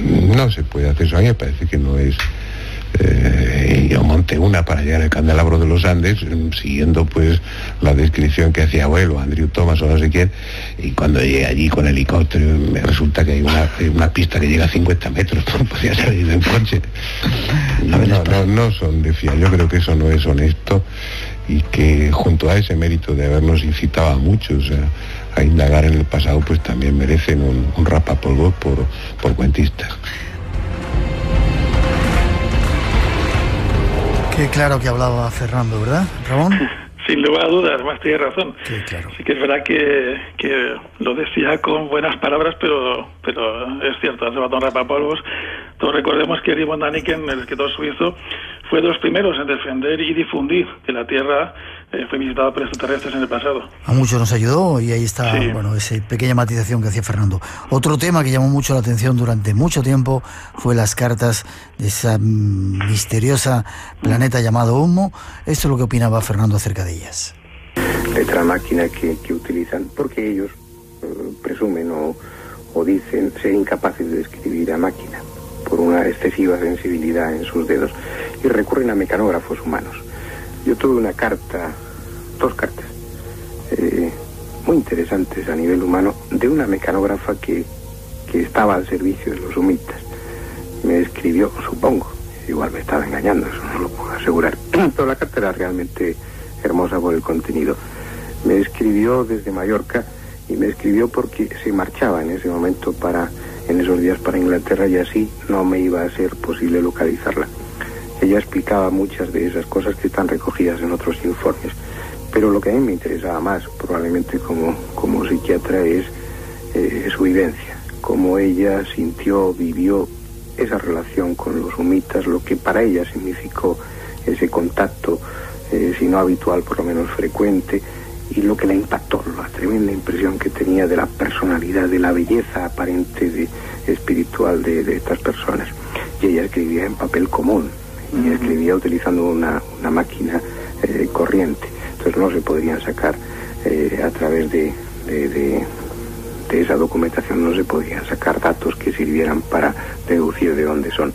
No se puede hacer eso, a mí me parece que no es... yo monté una para llegar al Candelabro de los Andes, siguiendo pues la descripción que hacía abuelo, Andrew Thomas o no sé quién, y cuando llegué allí con helicóptero me resulta que hay una pista que llega a 50 metros, no podía salir en coche. No son de fiar. Yo creo que eso no es honesto, y que junto a ese mérito de habernos incitado a muchos a indagar en el pasado, pues también merecen un rapapolvo por cuentistas. Qué claro que hablaba Fernando, ¿verdad, Ramón? Sin lugar a dudas, más tiene razón. Sí, claro. Sí que es verdad que lo decía con buenas palabras, pero es cierto, hace ratón rapapolvos. Todos recordemos que Erich von Däniken, el escritor suizo, fue de los primeros en defender y difundir que la Tierra fue visitada por extraterrestres en el pasado. A muchos nos ayudó, y ahí está, bueno, esa pequeña matización que hacía Fernando. Otro tema que llamó mucho la atención durante mucho tiempo fue las cartas de esa misteriosa planeta llamado Humo. Esto es lo que opinaba Fernando acerca de ellas. Letra máquina que utilizan porque ellos presumen o dicen ser incapaces de escribir a máquina por una excesiva sensibilidad en sus dedos, y recurren a mecanógrafos humanos. Yo tuve dos cartas muy interesantes a nivel humano, de una mecanógrafa que estaba al servicio de los humitas. Me escribió, supongo, igual me estaba engañando, eso no lo puedo asegurar, pero la carta era realmente hermosa por el contenido. Me escribió desde Mallorca, y me escribió porque se marchaba en ese momento en esos días para Inglaterra, y así no me iba a ser posible localizarla. Ella explicaba muchas de esas cosas que están recogidas en otros informes, pero lo que a mí me interesaba más, probablemente como psiquiatra, es su vivencia, cómo ella sintió, vivió esa relación con los humitas, lo que para ella significó ese contacto, si no habitual, por lo menos frecuente, y lo que la impactó, la tremenda impresión que tenía de la personalidad, de la belleza aparente espiritual de estas personas. Y ella escribía en papel común, y escribía utilizando una máquina corriente, entonces no se podrían sacar a través de esa documentación, no se podrían sacar datos que sirvieran para deducir de dónde son.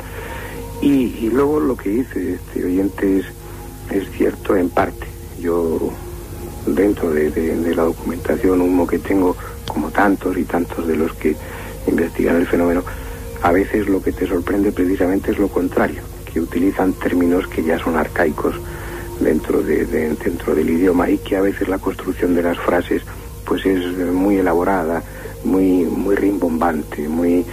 Y luego lo que dice este oyente es cierto en parte. Yo, dentro de la documentación Humo que tengo, como tantos y tantos de los que investigan el fenómeno, a veces lo que te sorprende precisamente es lo contrario, que utilizan términos que ya son arcaicos dentro del idioma, y que a veces la construcción de las frases pues es muy elaborada, muy rimbombante, muy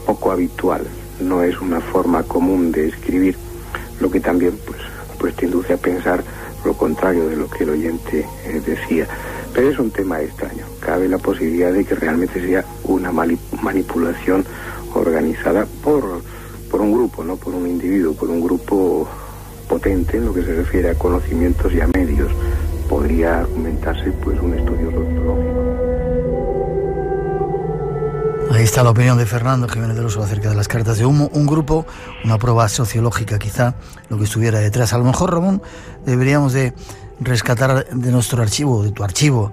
poco habitual. No es una forma común de escribir, lo que también pues te induce a pensar lo contrario de lo que el oyente decía. Pero es un tema extraño. Cabe la posibilidad de que realmente sea una manipulación organizada por un grupo, no por un individuo, por un grupo potente en lo que se refiere a conocimientos y a medios. Podría argumentarse pues un estudio sociológico. Ahí está la opinión de Fernando Jiménez del Oso acerca de las cartas de humo. Un grupo, una prueba sociológica quizá, lo que estuviera detrás. A lo mejor, Ramón, deberíamos de rescatar de nuestro archivo, de tu archivo,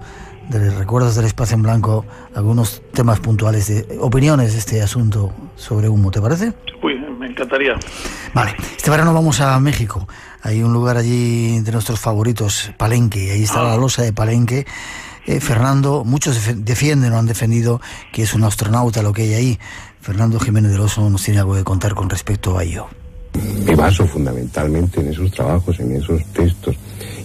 de recuerdos del espacio en blanco, algunos temas puntuales de opiniones de este asunto sobre humo, ¿te parece? Uy, me encantaría. Vale, este verano vamos a México. Hay un lugar allí de nuestros favoritos, Palenque, ahí está la losa de Palenque. Fernando, muchos defienden o han defendido que es un astronauta lo que hay ahí. Fernando Jiménez del Oso nos tiene algo que contar con respecto a ello. Me baso fundamentalmente en esos trabajos, en esos textos,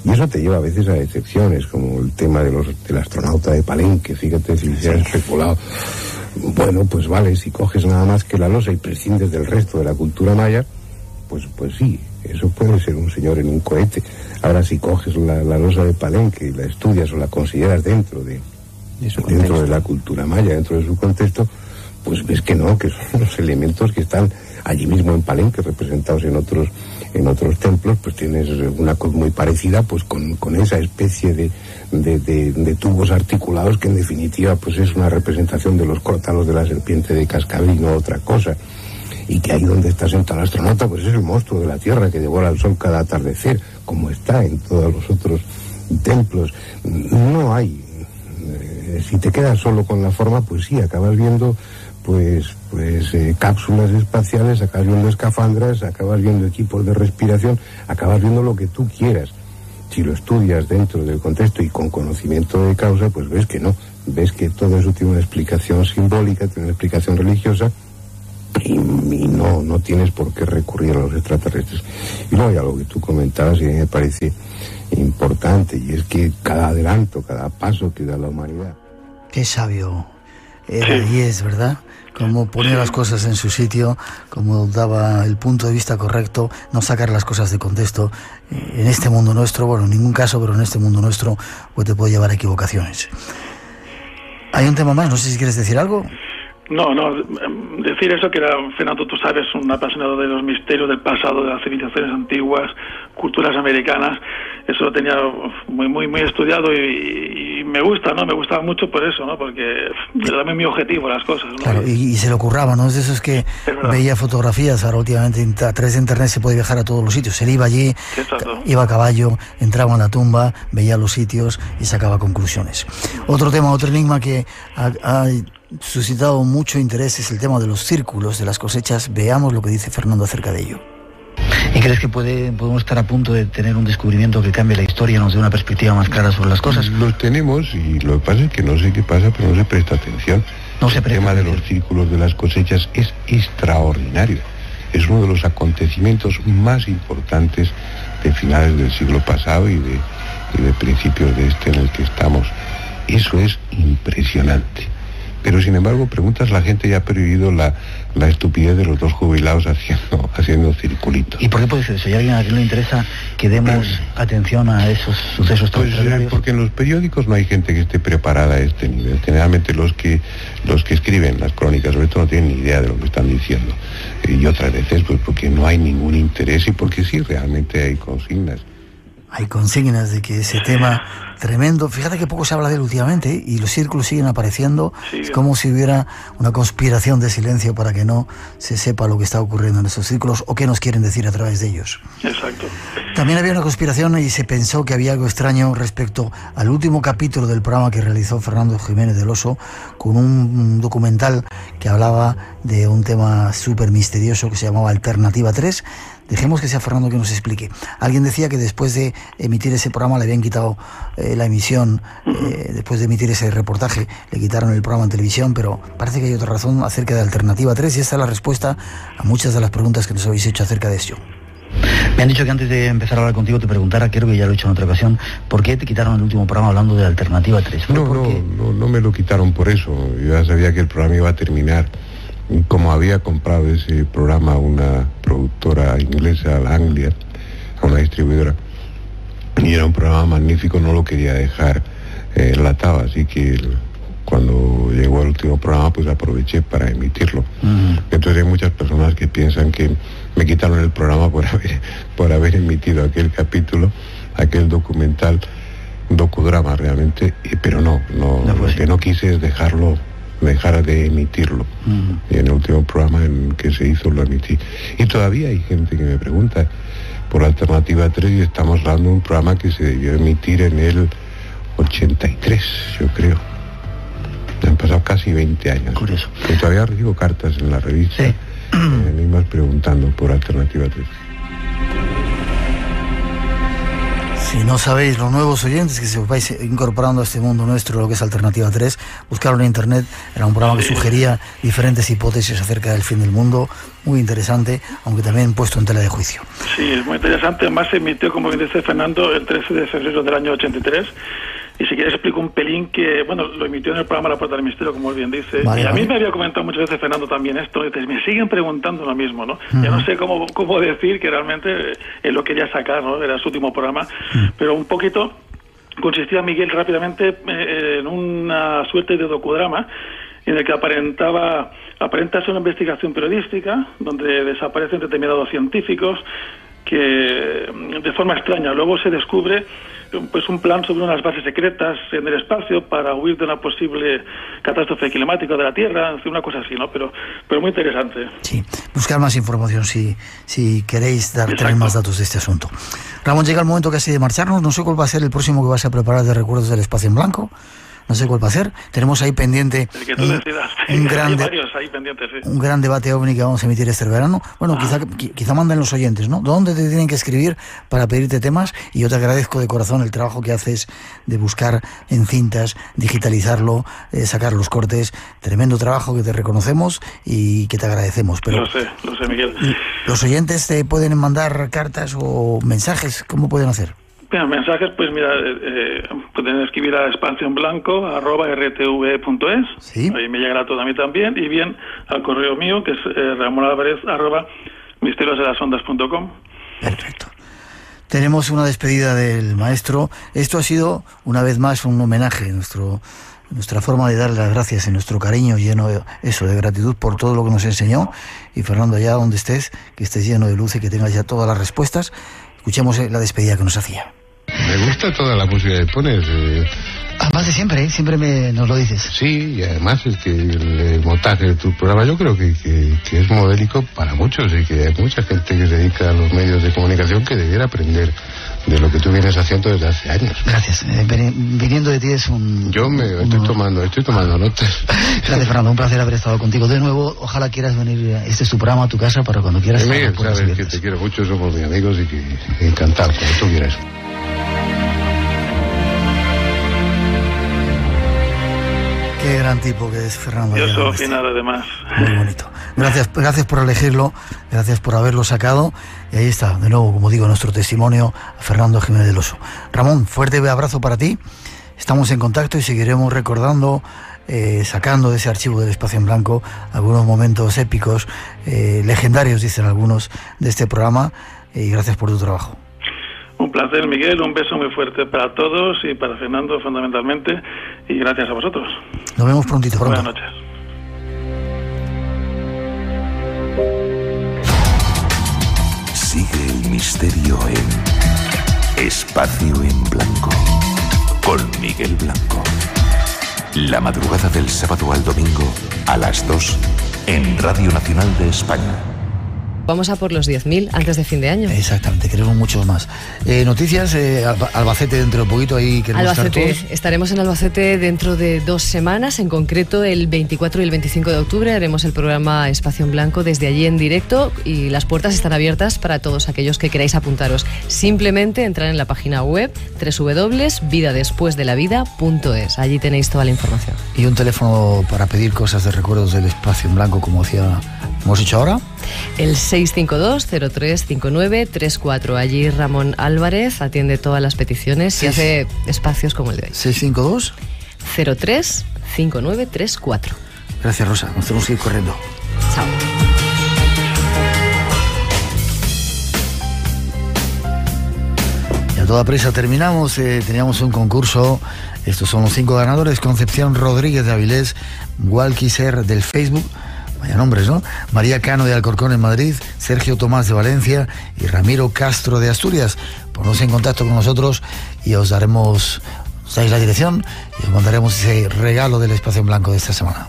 y eso te lleva a veces a excepciones, como el tema del astronauta de Palenque. Fíjate si se ha especulado. Bueno, pues vale, si coges nada más que la losa y prescindes del resto de la cultura maya, pues sí, eso puede ser un señor en un cohete. Ahora, si coges la losa de Palenque y la estudias o la consideras dentro de la cultura maya, dentro de su contexto, pues ves que no, que son los elementos que están allí mismo en Palenque, representados en otros templos. Pues tienes una cosa muy parecida pues con esa especie de tubos articulados que en definitiva pues es una representación de los crótalos de la serpiente de cascabel y no otra cosa. Y que ahí donde está sentado el astronauta pues es el monstruo de la Tierra que devora el sol cada atardecer, como está en todos los otros templos. No hay, si te quedas solo con la forma, pues sí, acabas viendo cápsulas espaciales, acabas viendo escafandras, acabas viendo equipos de respiración, acabas viendo lo que tú quieras. Si lo estudias dentro del contexto y con conocimiento de causa, pues ves que no, ves que todo eso tiene una explicación simbólica, tiene una explicación religiosa, y no tienes por qué recurrir a los extraterrestres. Y luego hay algo que tú comentabas y a mí me parece importante, y es que cada adelanto, cada paso que da la humanidad. Qué sabio era y es, ¿verdad? Cómo ponía las cosas en su sitio, cómo daba el punto de vista correcto, no sacar las cosas de contexto. En este mundo nuestro, bueno, en ningún caso, pero en este mundo nuestro, pues te puede llevar a equivocaciones. Hay un tema más, no sé si quieres decir algo. No, decir eso, que era, Fernando, tú sabes, un apasionado de los misterios del pasado, de las civilizaciones antiguas, culturas americanas. Eso lo tenía muy estudiado y me gusta, ¿no? Me gustaba mucho por eso, ¿no? Porque era también mi objetivo las cosas, ¿no? Claro, y se le ocurraba, ¿no? Es de esos que veía fotografías. Ahora últimamente a través de internet se puede viajar a todos los sitios. Él iba allí, iba a caballo, entraba en la tumba, veía los sitios y sacaba conclusiones. Otro tema, otro enigma que ha suscitado mucho interés es el tema de los círculos, de las cosechas. Veamos lo que dice Fernando acerca de ello. ¿Y crees que podemos estar a punto de tener un descubrimiento que cambie la historia, nos dé una perspectiva más clara sobre las cosas? Los tenemos, y lo que pasa es que no sé qué pasa, pero no se presta atención. El tema de los círculos de las cosechas es extraordinario. Es uno de los acontecimientos más importantes de finales del siglo pasado y de principios de este en el que estamos. Eso es impresionante. Pero sin embargo, preguntas, la gente ya ha perdido la estupidez de los dos jubilados haciendo circulitos. ¿Y por qué puede ser eso? ¿Y a alguien a quien le interesa que demos atención a esos sucesos tan extraordinarios? Porque en los periódicos no hay gente que esté preparada a este nivel. Generalmente los que escriben las crónicas, sobre todo, no tienen ni idea de lo que están diciendo. Y otras veces, pues porque no hay ningún interés y porque sí, realmente hay consignas. Hay consignas de que ese tema tremendo, fíjate que poco se habla de él últimamente, y los círculos siguen apareciendo. Sí, es como si hubiera una conspiración de silencio para que no se sepa lo que está ocurriendo en esos círculos o qué nos quieren decir a través de ellos. Exacto. También había una conspiración y se pensó que había algo extraño respecto al último capítulo del programa que realizó Fernando Jiménez del Oso, con un documental que hablaba de un tema súper misterioso que se llamaba Alternativa 3. Dejemos que sea Fernando que nos explique. Alguien decía que después de emitir ese programa le habían quitado la emisión, después de emitir ese reportaje le quitaron el programa en televisión, pero parece que hay otra razón acerca de Alternativa 3 y esta es la respuesta a muchas de las preguntas que nos habéis hecho acerca de ello. Me han dicho que antes de empezar a hablar contigo te preguntara, creo que ya lo he hecho en otra ocasión, ¿por qué te quitaron el último programa hablando de Alternativa 3? No me lo quitaron por eso. Yo ya sabía que el programa iba a terminar. Como había comprado ese programa una productora inglesa, la Anglia, una distribuidora, y era un programa magnífico, no lo quería dejar enlatado, así que cuando llegó el último programa pues aproveché para emitirlo. Entonces hay muchas personas que piensan que me quitaron el programa por haber emitido aquel capítulo, aquel docudrama realmente, pero no, lo que no quise es dejar de emitirlo. Y en el último programa en que se hizo lo emití. Y todavía hay gente que me pregunta por Alternativa 3 y estamos hablando de un programa que se debió emitir en el 83, yo creo. Han pasado casi 20 años. Curioso. Y todavía recibo cartas en la revista, mismas preguntando por Alternativa 3. Si no sabéis, los nuevos oyentes que se os vais incorporando a este mundo nuestro, lo que es Alternativa 3, buscarlo en internet. Era un programa que sugería diferentes hipótesis acerca del fin del mundo, muy interesante, aunque también puesto en tela de juicio. Sí, es muy interesante. Además se emitió, como bien dice Fernando, el 13 de febrero del año 83. Y si quieres explico un pelín que, bueno, lo emitió en el programa La Puerta del Misterio, como él bien dice. Vale, y a mí me había comentado muchas veces Fernando también esto, y me siguen preguntando lo mismo, ¿no? Ya no sé cómo decir que realmente él lo quería sacar, ¿no? Era su último programa, pero un poquito consistía, Miguel, rápidamente en una suerte de docudrama en el que aparenta ser una investigación periodística donde desaparecen determinados científicos que de forma extraña luego se descubre pues un plan sobre unas bases secretas en el espacio para huir de una posible catástrofe climática de la Tierra, una cosa así, ¿no? Pero muy interesante. Sí, buscar más información si queréis tener más datos de este asunto. Ramón, llega el momento casi de marcharnos. No sé cuál va a ser el próximo que vas a preparar de Recuerdos del Espacio en Blanco. No sé cuál va a ser. Tenemos ahí pendiente el que tú decidas. Un gran debate ovni que vamos a emitir este verano. Bueno, quizá manden los oyentes, ¿no? ¿Dónde te tienen que escribir para pedirte temas? Y yo te agradezco de corazón el trabajo que haces de buscar en cintas, digitalizarlo, sacar los cortes. Tremendo trabajo que te reconocemos y que te agradecemos. Pero lo sé, Miguel. ¿Los oyentes te pueden mandar cartas o mensajes? ¿Cómo pueden hacer? Bien, mensajes, pues mira, pueden escribir a espacionblanco@rtv.es. ¿Sí? Ahí me llegará todo a mí también. Y bien, al correo mío, que es ramonalvarez@misteriosdelasondas.com. Perfecto. Tenemos una despedida del maestro. Esto ha sido, una vez más, un homenaje, nuestra forma de darle las gracias y nuestro cariño lleno de gratitud por todo lo que nos enseñó. Y Fernando, allá donde estés, que estés lleno de luz y que tengas ya todas las respuestas. Escuchemos la despedida que nos hacía. Me gusta toda la música que pones. Además de siempre, siempre nos lo dices. Sí, y además es que el montaje de tu programa yo creo que es modélico para muchos y que hay mucha gente que se dedica a los medios de comunicación que debiera aprender de lo que tú vienes haciendo desde hace años. Gracias. Viniendo de ti es un... Estoy tomando notas. Gracias, Fernando. Un placer haber estado contigo de nuevo. Ojalá quieras venir. Este es tu programa, a tu casa, para cuando quieras. Miguel, sabes que te quiero mucho, somos mis amigos y que encantado, como tú quieras. Qué gran tipo que es Fernando. Yo soy final, además. Muy bonito. Gracias por elegirlo, gracias por haberlo sacado. Y ahí está, de nuevo, como digo, nuestro testimonio a Fernando Jiménez del Oso. Ramón, fuerte abrazo para ti. Estamos en contacto y seguiremos recordando, sacando de ese archivo del Espacio en Blanco algunos momentos épicos, legendarios, dicen algunos, de este programa. Y gracias por tu trabajo. Un placer, Miguel, un beso muy fuerte para todos y para Fernando fundamentalmente, y gracias a vosotros. Nos vemos prontito. Buenas noches. Sigue el misterio en Espacio en Blanco con Miguel Blanco. La madrugada del sábado al domingo a las 2 en Radio Nacional de España. Vamos a por los 10.000 antes de fin de año. Exactamente, queremos muchos más. Noticias, Albacete dentro de poquito, ahí queremos estar todos. Estaremos en Albacete dentro de 2 semanas, en concreto el 24 y el 25 de octubre haremos el programa Espacio en Blanco desde allí en directo y las puertas están abiertas para todos aquellos que queráis apuntaros. Simplemente entrar en la página web www.vidadespuesdelavida.es. Allí tenéis toda la información. Y un teléfono para pedir cosas de recuerdos del Espacio en Blanco, como hemos hecho ahora. El 652-035934. Allí Ramón Álvarez atiende todas las peticiones y hace espacios como el de hoy. 652 035934. Gracias, Rosa. Nos tenemos que ir corriendo. Chao. Y a todas toda prisa terminamos. Teníamos un concurso. Estos son los 5 ganadores: Concepción Rodríguez de Avilés, Walquiser del Facebook, vaya nombres, ¿no? María Cano de Alcorcón en Madrid, Sergio Tomás de Valencia y Ramiro Castro de Asturias. Poneros en contacto con nosotros y os dais la dirección y os mandaremos ese regalo del Espacio en Blanco de esta semana.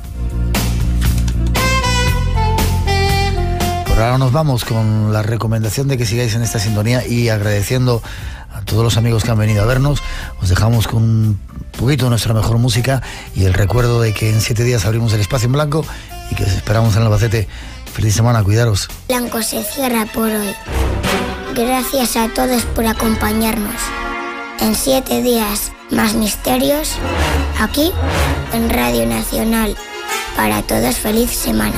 Por ahora nos vamos con la recomendación de que sigáis en esta sintonía y agradeciendo a todos los amigos que han venido a vernos. Os dejamos con un poquito de nuestra mejor música y el recuerdo de que en 7 días abrimos el Espacio en Blanco y que os esperamos en Albacete. Feliz semana, cuidaros. Blanco se cierra por hoy. Gracias a todos por acompañarnos. En 7 días, más misterios, aquí en Radio Nacional. Para todos, feliz semana.